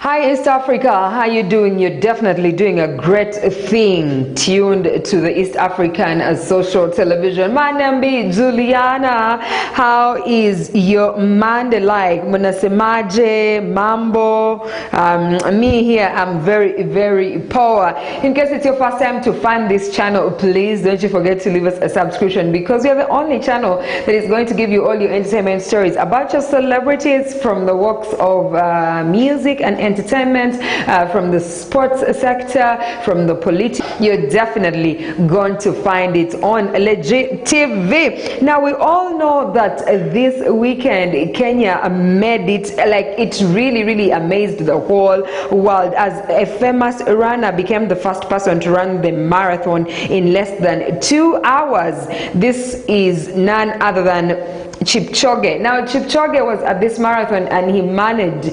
Hi East Africa, how you doing? You're definitely doing a great thing tuned to the East African social television. My name is Juliana. How is your Monday like? Munasemaje, Mambo. Me here, I'm very poor. In case it's your first time to find this channel, please don't you forget to leave us a subscription, because we are the only channel that is going to give you all your entertainment stories about your celebrities from the walks of music and entertainment, from the sports sector, from the politics. You're definitely going to find it on Legit TV. Now, we all know that this weekend Kenya made it, like, it really amazed the whole world, as a famous runner became the first person to run the marathon in less than 2 hours. This is none other than Kipchonge. Now, Kipchonge was at this marathon and he managed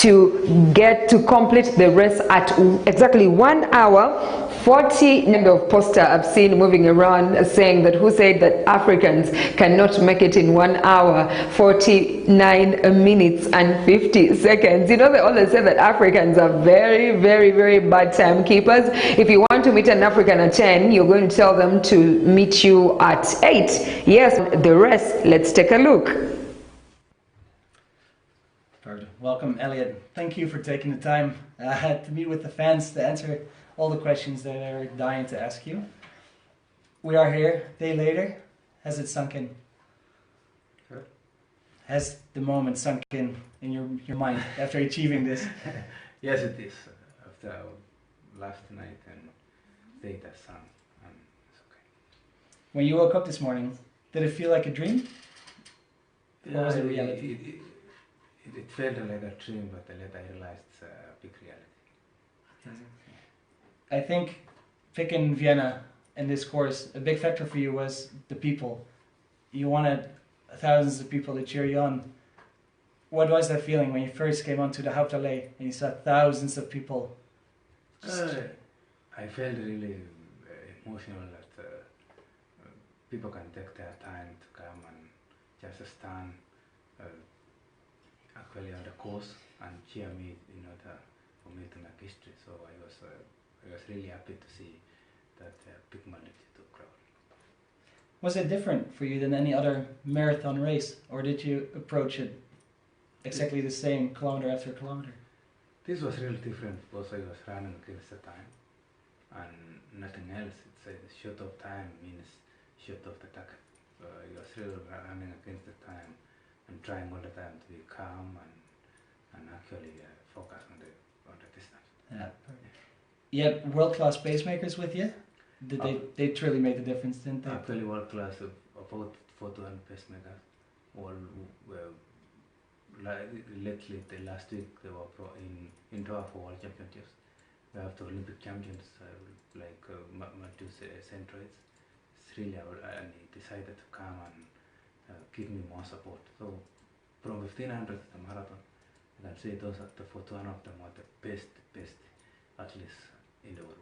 to get to complete the race at exactly 1 hour 40 kind of poster I've seen moving around saying that, who said that Africans cannot make it in 1 hour 49 minutes and 50 seconds. You know, they always say that Africans are very bad timekeepers. If you want to meet an African at 10, you're going to tell them to meet you at 8. Yes, the rest, let's take a look. Welcome, Eluid. Thank you for taking the time to meet with the fans to answer all the questions that they're dying to ask you. We are here, a day later. Has it sunk in? Sure. Has the moment sunk in your mind after achieving this? Yes, it is. After last night and day that sun, and it's okay. When you woke up this morning, did it feel like a dream? Or was it reality? It felt like a dream, but later I realized it's a big reality. I think picking Vienna in this course, a big factor for you was the people. You wanted thousands of people to cheer you on. What was that feeling when you first came onto the Hauptallee and you saw thousands of people? I felt really emotional that people can take their time to come and just stand actually on the course and cheer me in order for me to make history. So I was really happy to see that big multitude of crowd. Was it different for you than any other marathon race, or did you approach it exactly the same, kilometer after kilometer? This was really different because I was running against the time and nothing else. It's a short of time means short of the target. So I was really running against the time and trying all the time to be calm and actually focus on the distance. Yeah. You had world-class pacemakers with you. They truly made the difference, didn't they? Actually, world-class, about 400 pacemakers. All lately, the last week they were in tour for World Championships. We have the Olympic champions like Matthew Centroids. It's really, and he decided to come and give me more support. So from 1500 to the marathon, I can say those are the 400 of them are the best athletes in the world.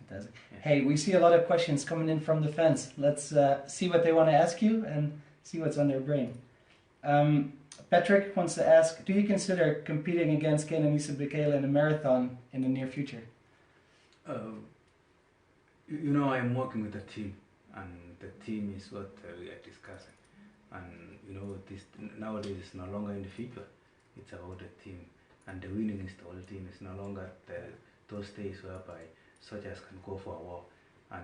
Fantastic. Yes. Hey, we see a lot of questions coming in from the fans. Let's see what they want to ask you and see what's on their brain. Patrick wants to ask, do you consider competing against Kenenisa Bekele in a marathon in the near future? You know, I'm working with a team, and the team is what we are discussing. And you know, this nowadays is no longer in the future. It's about the team, and the winning is the whole team. It's no longer those days whereby soldiers can go for a war and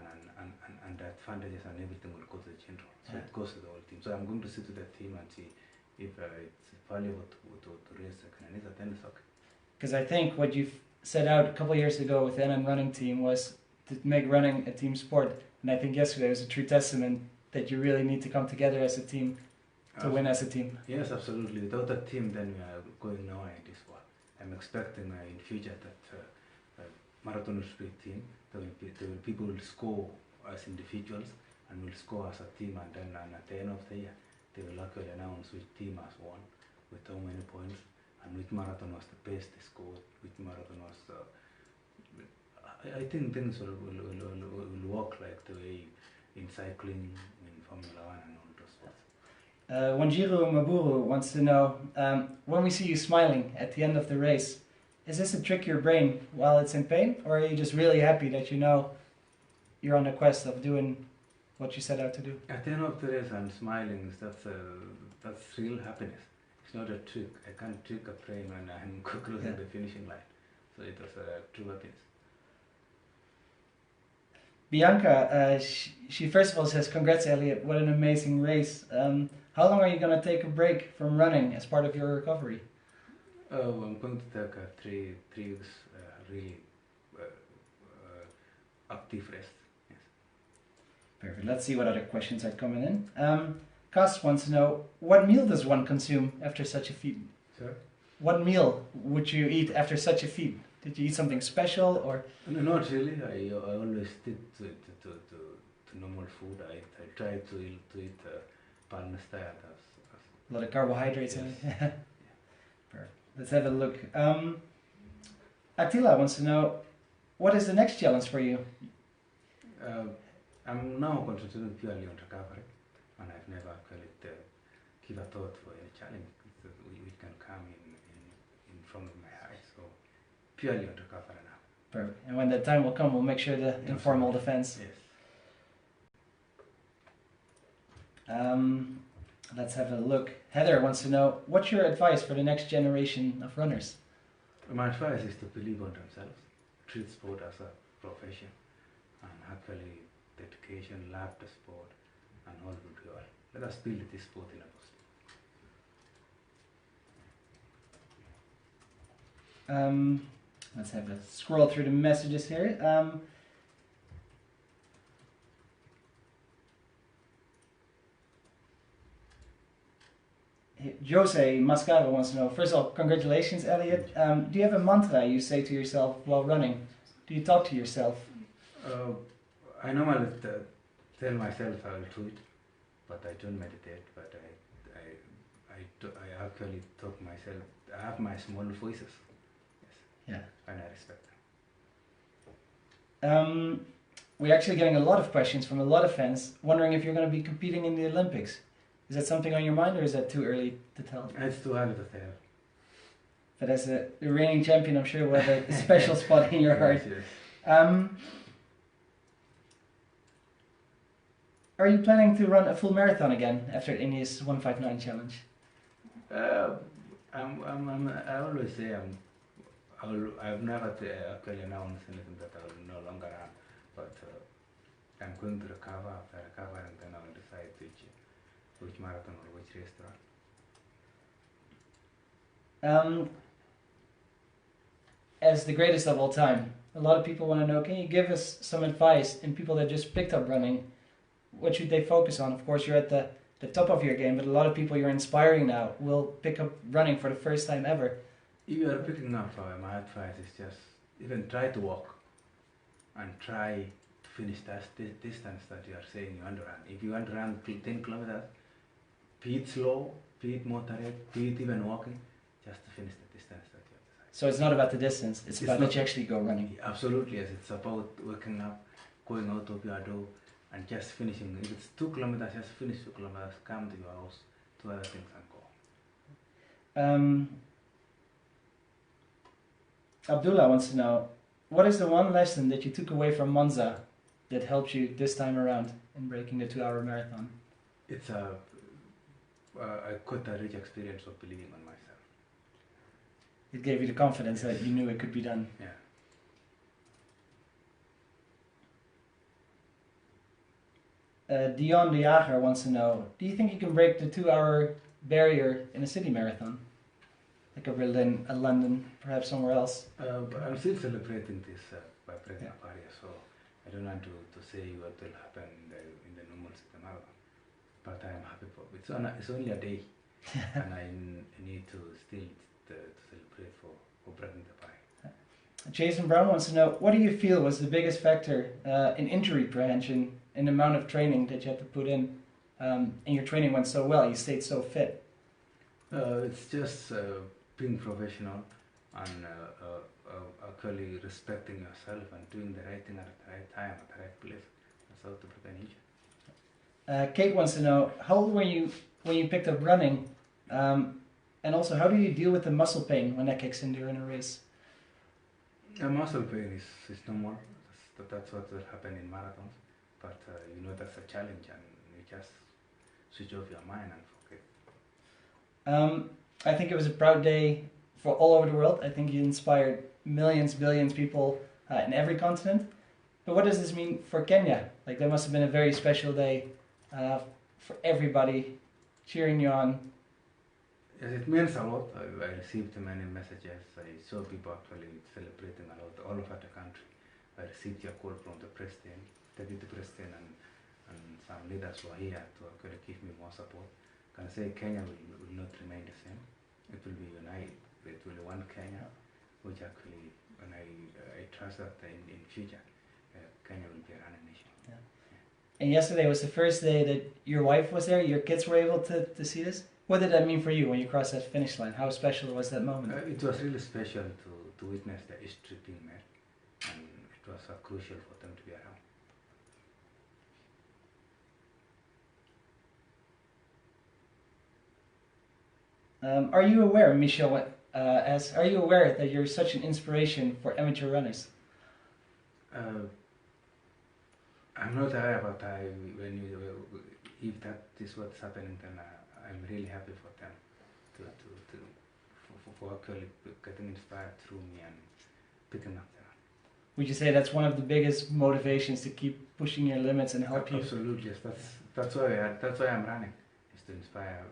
the advantages and everything will go to the general. So it goes to the whole team. So I'm going to sit with the team and see if it's valuable to raise the Kenenisa, then it's okay. Because I think what you've set out a couple of years ago with the NN running team was to make running a team sport. And I think yesterday was a true testament that you really need to come together as a team to win as a team. Yes, absolutely. Without a team, then we are going nowhere in this war. I'm expecting in future that marathon will be a team. People will score as individuals and will score as a team, and then at the end of the year, they will actually announce which team has won with how many points and which marathon was the best score, which marathon was. I think things will work like the way in cycling, in Formula 1 and all those sports. Wanjiru Maburu wants to know, when we see you smiling at the end of the race, is this to trick your brain while it's in pain, or are you just really happy that you know you're on the quest of doing what you set out to do? At the end of the race, I'm smiling. That's real happiness. It's not a trick. I can't trick a brain when I'm closing the finishing line. So it was a true happiness. Bianca, she first of all says, "Congrats, Elliot! What an amazing race." How long are you going to take a break from running as part of your recovery? I'm going to take a three weeks really active rest. Yes. Perfect. Let's see what other questions are coming in. Cass wants to know, what meal does one consume after such a feat? Sir? What meal would you eat after such a feat? Did you eat something special, or? No, not really. I always stick to normal food. I try to eat palmistyle as A lot of carbohydrates in yes. it. Perfect. Let's have a look. Attila wants to know, what is the next challenge for you? I'm now concentrating purely on recovery, and I've never actually give a thought for any challenge which can come in front of my eyes. So purely on recovery now. Perfect. And when that time will come, we'll make sure to inform all the fans. Yes. Let's have a look. Heather wants to know, what's your advice for the next generation of runners? My advice is to believe on themselves, treat sport as a profession, and actually dedication, love the sport, and all will be well. Let us build this sport in a positive. Let's have a scroll through the messages here. Jose Mascaro wants to know, first of all, congratulations, Elliot. Do you have a mantra you say to yourself while running? Do you talk to yourself? I normally tell myself I will do it, but I don't meditate. But I actually talk myself. I have my small voices. Yes. Yeah. And I respect them. We're actually getting a lot of questions from a lot of fans wondering if you're going to be competing in the Olympics. Is that something on your mind, or is that too early to tell? It's too early to tell. But as a reigning champion, I'm sure we'll have a special spot in your heart. Yes. Are you planning to run a full marathon again after India's 159 challenge? I always say I've never actually announced anything that I will no longer run, but I'm going to recover. After I recover, and then I will decide which marathon or which race to run. As the greatest of all time, a lot of people want to know, can you give us some advice in people that just picked up running? What should they focus on? Of course, you're at the top of your game, but a lot of people you're inspiring now will pick up running for the first time ever. If you are picking up, my advice is just even try to walk and try to finish that distance that you are saying you want to run. If you want to run 10 kilometers, be it slow, be it moderate, be it even walking, just to finish the distance that you have decided. So it's not about the distance, it's about that you actually go running. Absolutely, yes. It's about waking up, going out of your door, and just finishing. If it's 2 kilometers, just finish 2 kilometers, come to your house, do other things and go. Abdullah wants to know, what is the one lesson that you took away from Monza that helped you this time around in breaking the 2-hour marathon? It's I got a rich experience of believing on myself. It gave you the confidence that you knew it could be done. Yeah. Dion de Jager wants to know, do you think you can break the 2-hour barrier in a city marathon? Like a Berlin, a London, perhaps somewhere else? I'm still celebrating this by breaking a barrier, so I don't want to say what will happen in the normal city marathon. But I'm happy for it. It's only a day, and I need to still to celebrate for breaking the barrier. Jason Brown wants to know, what do you feel was the biggest factor in injury prevention in the amount of training that you had to put in? And your training went so well, you stayed so fit. It's just being professional and actually respecting yourself and doing the right thing at the right time, at the right place. That's how to prevent injury. Kate wants to know, how old were you when you picked up running? And also, how do you deal with the muscle pain when that kicks in during a race? Muscle pain is normal. That's what will happen in marathons. But you know that's a challenge, and you just switch off your mind and forget. I think it was a proud day for all over the world. I think you inspired millions, billions of people in every continent. But what does this mean for Kenya? Like, that must have been a very special day for everybody cheering you on. Yes, it means a lot. I received many messages. I saw people actually celebrating a lot all over the country. I received a call from the president, deputy president, and some leaders who are here to actually give me more support. Can I say Kenya will not remain the same. It will be united. It will be one Kenya, which actually, and I trust that in future, Kenya will be a running nation. Yeah. And yesterday was the first day that your wife was there. Your kids were able to see this. What did that mean for you when you crossed that finish line? How special was that moment? It was really special to witness the history being made, and it was crucial for them to be around. Are you aware, Michel, are you aware that you're such an inspiration for amateur runners? I'm not aware, but if that is what's happening, then I'm really happy for them for actually getting inspired through me and picking up there. Would you say that's one of the biggest motivations to keep pushing your limits and help you? Absolutely, yes. That's why I'm running, is to inspire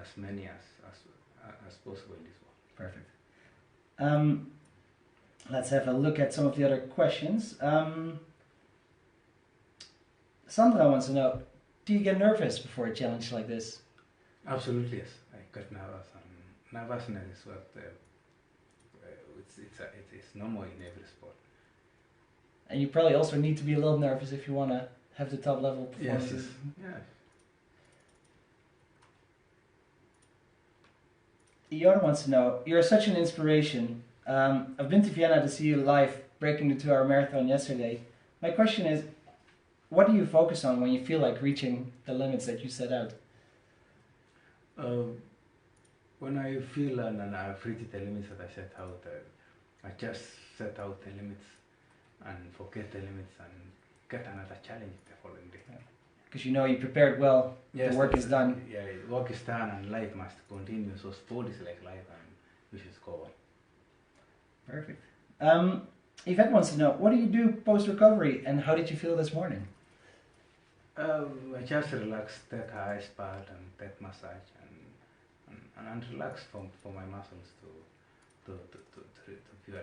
as many as possible in this world. Perfect. Let's have a look at some of the other questions. Sandra wants to know, do you get nervous before a challenge like this? Absolutely, yes. I got nervous, and nervousness is what it's normal in every sport. And you probably also need to be a little nervous if you want to have the top level performances. Yes. Yeah. Ior wants to know, you're such an inspiration. I've been to Vienna to see you live, breaking the 2-hour marathon yesterday. My question is, what do you focus on when you feel like reaching the limits that you set out? When I feel and I've reached the limits that I set out, I just set out the limits and forget the limits and get another challenge the following day. Because you know you prepared well, yes, the work is done. Yeah, work is done and life must continue. So sport is like life and we should go on. Perfect. Yvette wants to know, what do you do post-recovery and how did you feel this morning? I just relax, take a ice bath and take massage and relax for my muscles to feel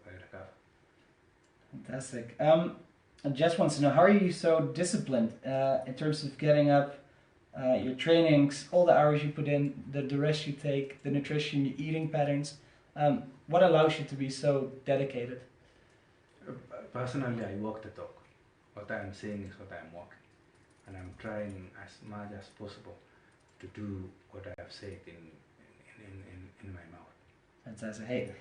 recover. Fantastic. Jess wants to know, how are you so disciplined in terms of getting up, your trainings, all the hours you put in, the rest you take, the nutrition, your eating patterns? What allows you to be so dedicated? Personally, I walk the talk. What I am saying is what I am walking. And I'm trying as much as possible to do what I have said in my mouth. Fantastic. Hey,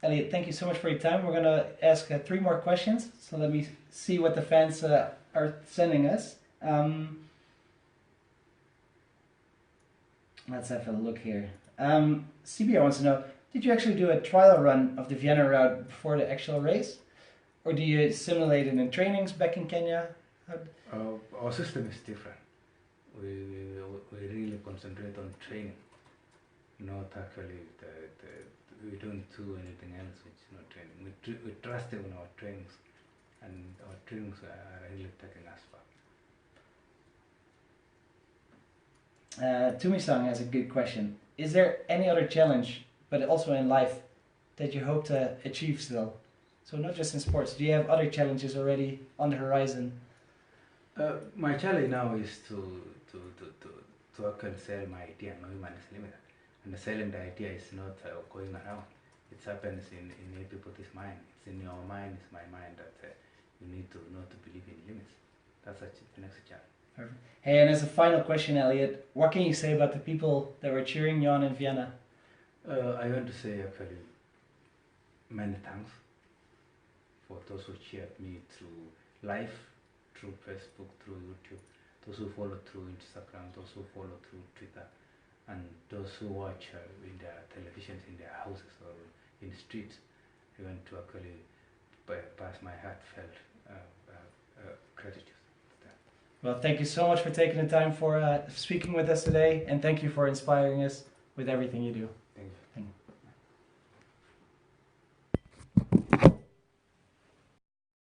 Elliot, thank you so much for your time. We're going to ask 3 more questions. So let me see what the fans are sending us. Let's have a look here. CBR wants to know, did you actually do a trial run of the Vienna route before the actual race? Or do you simulate it in trainings back in Kenya? Our system is different. We really concentrate on training, not actually we don't do anything else which is not training. We trust in our trainings, and our trainings are really taking us far. Tumi-san has a good question. Is there any other challenge, but also in life, that you hope to achieve still? So not just in sports. Do you have other challenges already on the horizon? My challenge now is to actually sell my idea. No human is limited, and the selling the idea is not going around. It happens in everybody's mind. It's in your mind. It's my mind that you need to not to believe in limits. That's the next challenge. Perfect. Hey, and as a final question, Elliot, what can you say about the people that were cheering you on in Vienna? I want to say actually many thanks for those who cheered me through live, through Facebook, through YouTube, those who follow through Instagram, those who follow through Twitter, and those who watch in their televisions in their houses or in the streets. I want to actually pass my heartfelt gratitude. Well, thank you so much for taking the time for speaking with us today, and thank you for inspiring us with everything you do.